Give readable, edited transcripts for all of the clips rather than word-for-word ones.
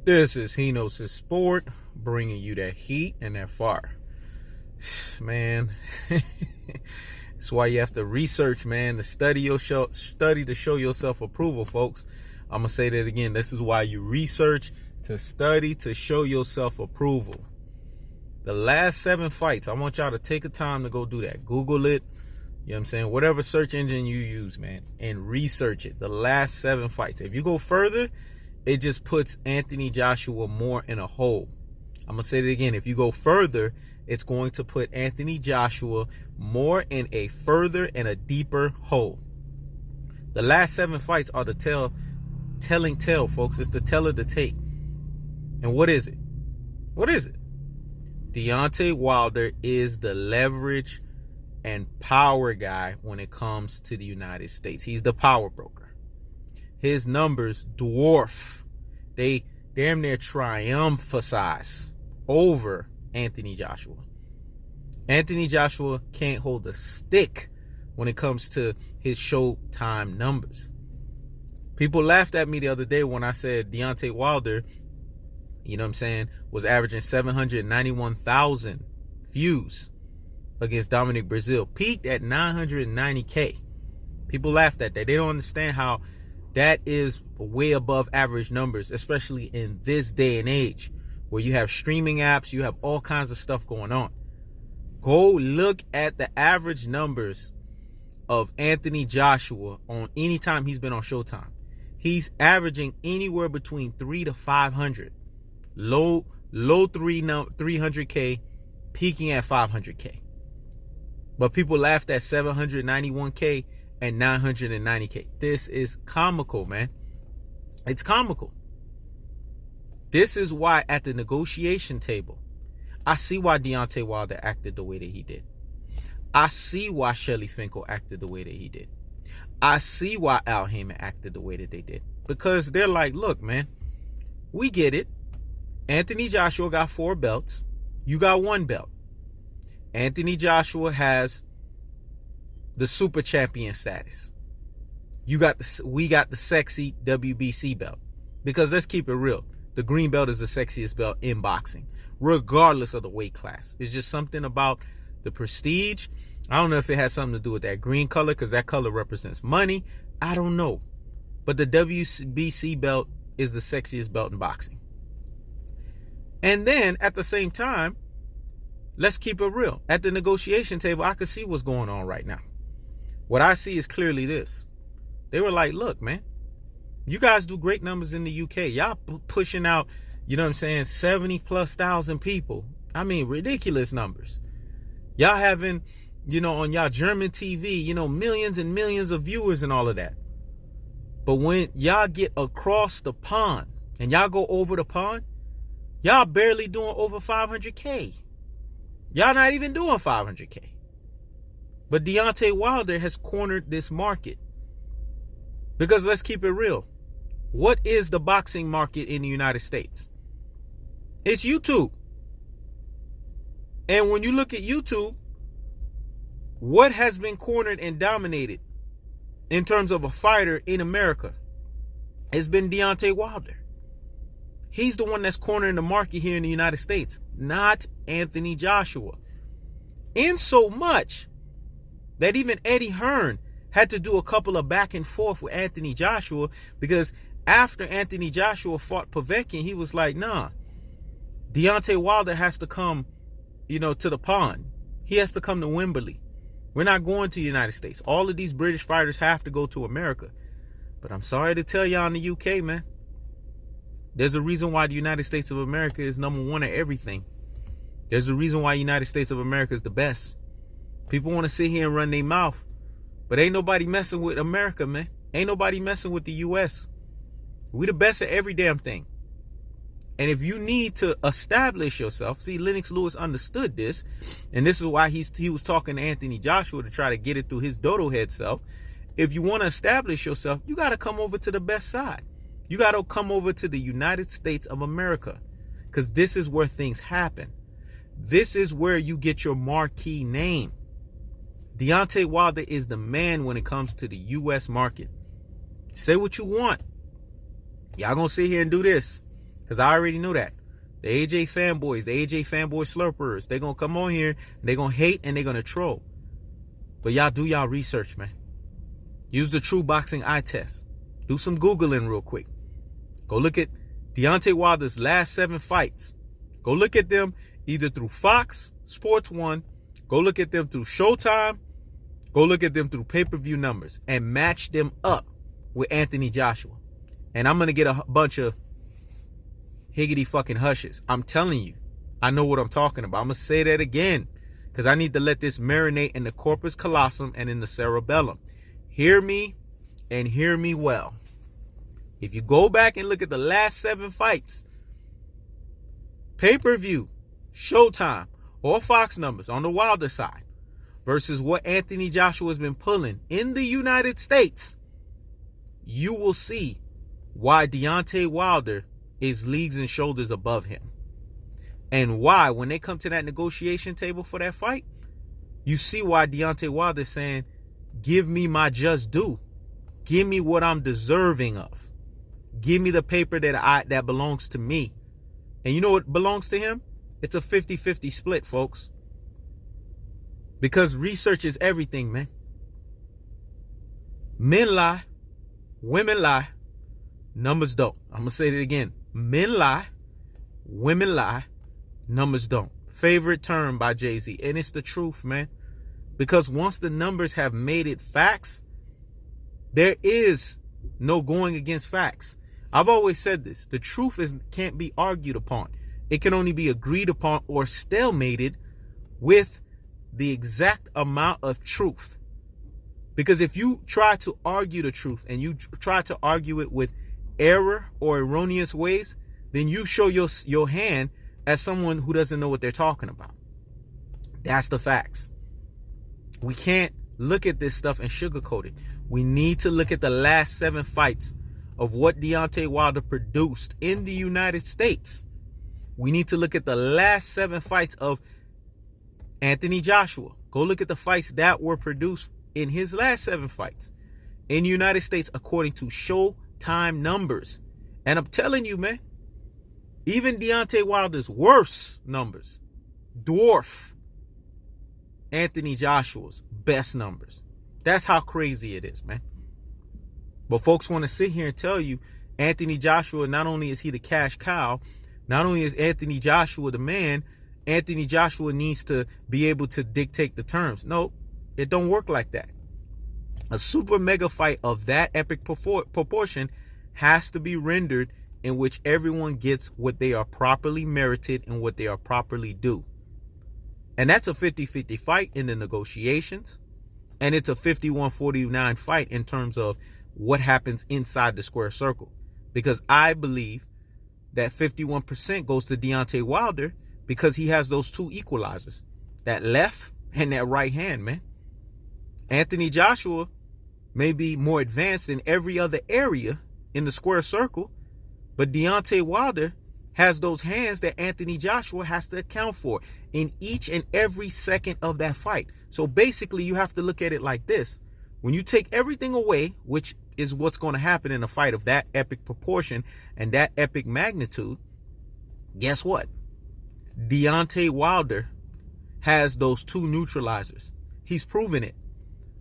This is He Knows His Sport, bringing you that heat and that fire. Man, that's why you have to research, man, to study to show yourself approval, folks. I'm going to say that again. This is why you research, to study to show yourself approval. The last 7 fights, I want y'all to take a time to go do that. Google it. You know what I'm saying? Whatever search engine you use, man, and research it. The last 7 fights. If you go further, it just puts Anthony Joshua more in a hole. I'm going to say it again. If you go further, it's going to put Anthony Joshua more in a further and a deeper hole. The last 7 fights are the telling tale, folks. It's the tell of the tape. And what is it? What is it? Deontay Wilder is the leverage and power guy when it comes to the United States. He's the power broker. His numbers dwarf. They damn near triumphize over Anthony Joshua. Anthony Joshua can't hold a stick when it comes to his Showtime numbers. People laughed at me the other day when I said Deontay Wilder, you know what I'm saying, was averaging 791,000 views against Dominic Brazil. Peaked at 990K. People laughed at that. They don't understand how that is way above average numbers, especially in this day and age where you have streaming apps, you have all kinds of stuff going on. Go look at the average numbers of Anthony Joshua on any time he's been on Showtime. He's averaging anywhere between 3 to 500. Low 300K, peaking at 500K. But people laughed at 791K and 990K. This is comical, man. It's comical. This is why at the negotiation table, I see why Deontay Wilder acted the way that he did. I see why Shelly Finkel acted the way that he did. I see why Al Heyman acted the way that they did. Because they're like, look, man, we get it. Anthony Joshua got 4 belts. You got 1 belt. Anthony Joshua has the super champion status. We got the sexy WBC belt. Because let's keep it real. The green belt is the sexiest belt in boxing, regardless of the weight class. It's just something about the prestige. I don't know if it has something to do with that green color, because that color represents money. I don't know. But the WBC belt is the sexiest belt in boxing. And then at the same time, let's keep it real. At the negotiation table, I could see what's going on right now. What I see is clearly this. They were like, look, man, you guys do great numbers in the UK. Y'all pushing out, you know what I'm saying, 70,000+ people. I mean, ridiculous numbers. Y'all having, you know, on y'all German TV, you know, millions and millions of viewers and all of that. But when y'all get across the pond and y'all go over the pond, y'all barely doing over 500K. Y'all not even doing 500K. But Deontay Wilder has cornered this market. Because let's keep it real. What is the boxing market in the United States? It's YouTube. And when you look at YouTube, what has been cornered and dominated in terms of a fighter in America has been Deontay Wilder. He's the one that's cornering the market here in the United States, not Anthony Joshua. In so much that even Eddie Hearn had to do a couple of back and forth with Anthony Joshua, because after Anthony Joshua fought Povetkin, he was like, nah, Deontay Wilder has to come, you know, to the pond. He has to come to Wembley. We're not going to the United States. All of these British fighters have to go to America. But I'm sorry to tell y'all in the UK, man, there's a reason why the United States of America is #1 at everything. There's a reason why United States of America is the best. People want to sit here and run their mouth, but ain't nobody messing with America, man. Ain't nobody messing with the U.S. We the best at every damn thing. And if you need to establish yourself, see, Lennox Lewis understood this, and this is why he was talking to Anthony Joshua to try to get it through his dodo head self. If you want to establish yourself, you got to come over to the best side. You got to come over to the United States of America, because this is where things happen. This is where you get your marquee name. Deontay Wilder is the man when it comes to the U.S. market. Say what you want. Y'all gonna sit here and do this, Because I already knew that. The AJ fanboys, the AJ fanboy slurpers, they're going to come on here, and they're going to hate, and they're going to troll. But y'all do y'all research, man. Use the True Boxing Eye Test. Do some Googling real quick. Go look at Deontay Wilder's last 7 fights. Go look at them either through Fox, Sports 1. Go look at them through Showtime. Go look at them through pay-per-view numbers and match them up with Anthony Joshua. And I'm going to get a bunch of higgity fucking hushes. I'm telling you, I know what I'm talking about. I'm going to say that again because I need to let this marinate in the corpus callosum and in the cerebellum. Hear me and hear me well. If you go back and look at the last 7 fights, pay-per-view, Showtime, or Fox numbers on the Wilder side versus what Anthony Joshua has been pulling in the United States, you will see why Deontay Wilder is leagues and shoulders above him. And why, when they come to that negotiation table for that fight, you see why Deontay Wilder is saying, give me my just due. Give me what I'm deserving of. Give me the paper that belongs to me. And you know what belongs to him? It's a 50-50 split, folks. Because research is everything, man. Men lie. Women lie. Numbers don't. I'm going to say it again. Men lie. Women lie. Numbers don't. Favorite term by Jay-Z. And it's the truth, man. Because once the numbers have made it facts, there is no going against facts. I've always said this. The truth can't be argued upon. It can only be agreed upon or stalemated with the exact amount of truth. Because if you try to argue the truth and you try to argue it with error or erroneous ways, then you show your hand as someone who doesn't know what they're talking about. That's the facts. We can't look at this stuff and sugarcoat it. We need to look at the last 7 fights of what Deontay Wilder produced in the United States. We need to look at the last 7 fights of Anthony Joshua. Go look at the fights that were produced in his last 7 fights in the United States according to Showtime numbers. And I'm telling you, man, even Deontay Wilder's worst numbers dwarf Anthony Joshua's best numbers. That's how crazy it is, man. But folks want to sit here and tell you Anthony Joshua, not only is he the cash cow, not only is Anthony Joshua the man, Anthony Joshua needs to be able to dictate the terms. No, it don't work like that. A super mega fight of that epic proportion has to be rendered in which everyone gets what they are properly merited and what they are properly due. And that's a 50-50 fight in the negotiations. And it's a 51-49 fight in terms of what happens inside the square circle. Because I believe that 51% goes to Deontay Wilder because he has those 2 equalizers. That left and that right hand, man. Anthony Joshua may be more advanced in every other area in the square circle, but Deontay Wilder has those hands that Anthony Joshua has to account for in each and every second of that fight. So basically, you have to look at it like this. When you take everything away, which is what's going to happen in a fight of that epic proportion and that epic magnitude, guess what? Deontay Wilder has those 2 neutralizers. He's proven it.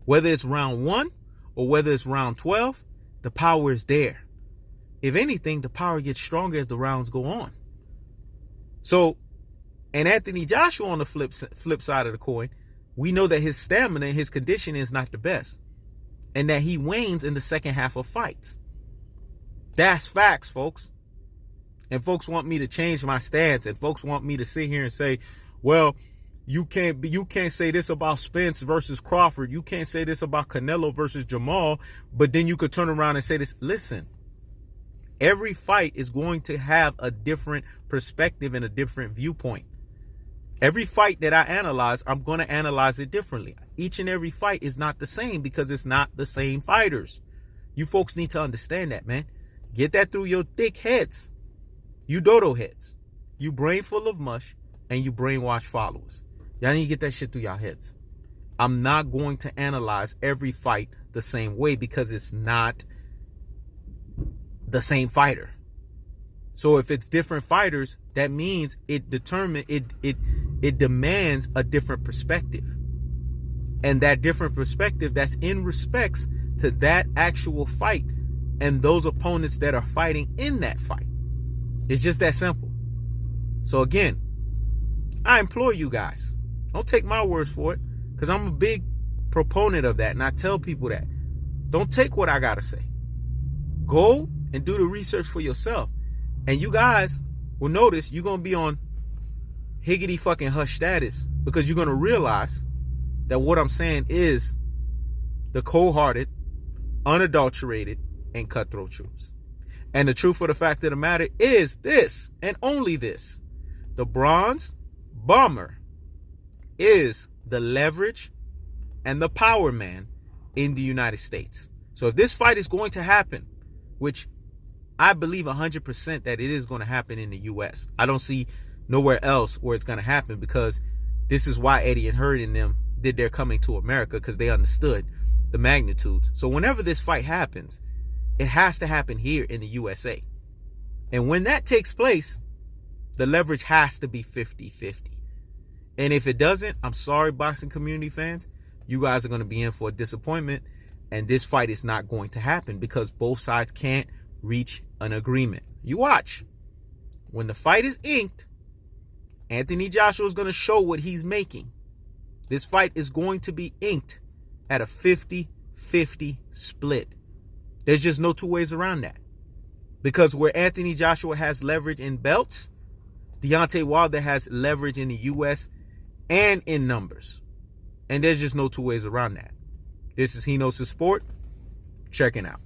Whether it's round 1 or whether it's round 12, the power is there. If anything, the power gets stronger as the rounds go on. So, and Anthony Joshua on the flip side of the coin, we know that his stamina and his condition is not the best. And that he wanes in the second half of fights. That's facts, folks. And folks want me to change my stance. And folks want me to sit here and say, well, you can't say this about Spence versus Crawford. You can't say this about Canelo versus Jamal. But then you could turn around and say this. Listen, every fight is going to have a different perspective and a different viewpoint. Every fight that I analyze, I'm going to analyze it differently. Each and every fight is not the same because it's not the same fighters. You folks need to understand that, man. Get that through your thick heads. You dodo heads. You brain full of mush and you brainwash followers. Y'all need to get that shit through y'all heads. I'm not going to analyze every fight the same way because it's not the same fighter. So if it's different fighters, that means it demands a different perspective. And that different perspective, that's in respects to that actual fight and those opponents that are fighting in that fight. It's just that simple. So again, I implore you guys, don't take my words for it, because I'm a big proponent of that, and I tell people that. Don't take what I gotta say. Go and do the research for yourself. And you guys will notice you're gonna be on higgity fucking hush status, because you're gonna realize that what I'm saying is the cold-hearted, unadulterated, and cutthroat truths. And the truth of the fact of the matter is this, and only this: the Bronze Bomber is the leverage and the power man in the United States. So if this fight is going to happen, which I believe 100% that it is going to happen in the U.S., I don't see nowhere else where it's going to happen, because this is why Eddie and Hurd and them did their Coming to America, because they understood the magnitudes. So whenever this fight happens, it has to happen here in the USA. And when that takes place, the leverage has to be 50-50. And if it doesn't, I'm sorry, boxing community fans, you guys are going to be in for a disappointment, and this fight is not going to happen because both sides can't reach an agreement. You watch. When the fight is inked, Anthony Joshua is going to show what he's making. This fight is going to be inked at a 50-50 split. There's just no two ways around that. Because where Anthony Joshua has leverage in belts, Deontay Wilder has leverage in the U.S. and in numbers. And there's just no two ways around that. This is He Knows His Sport. Checking out.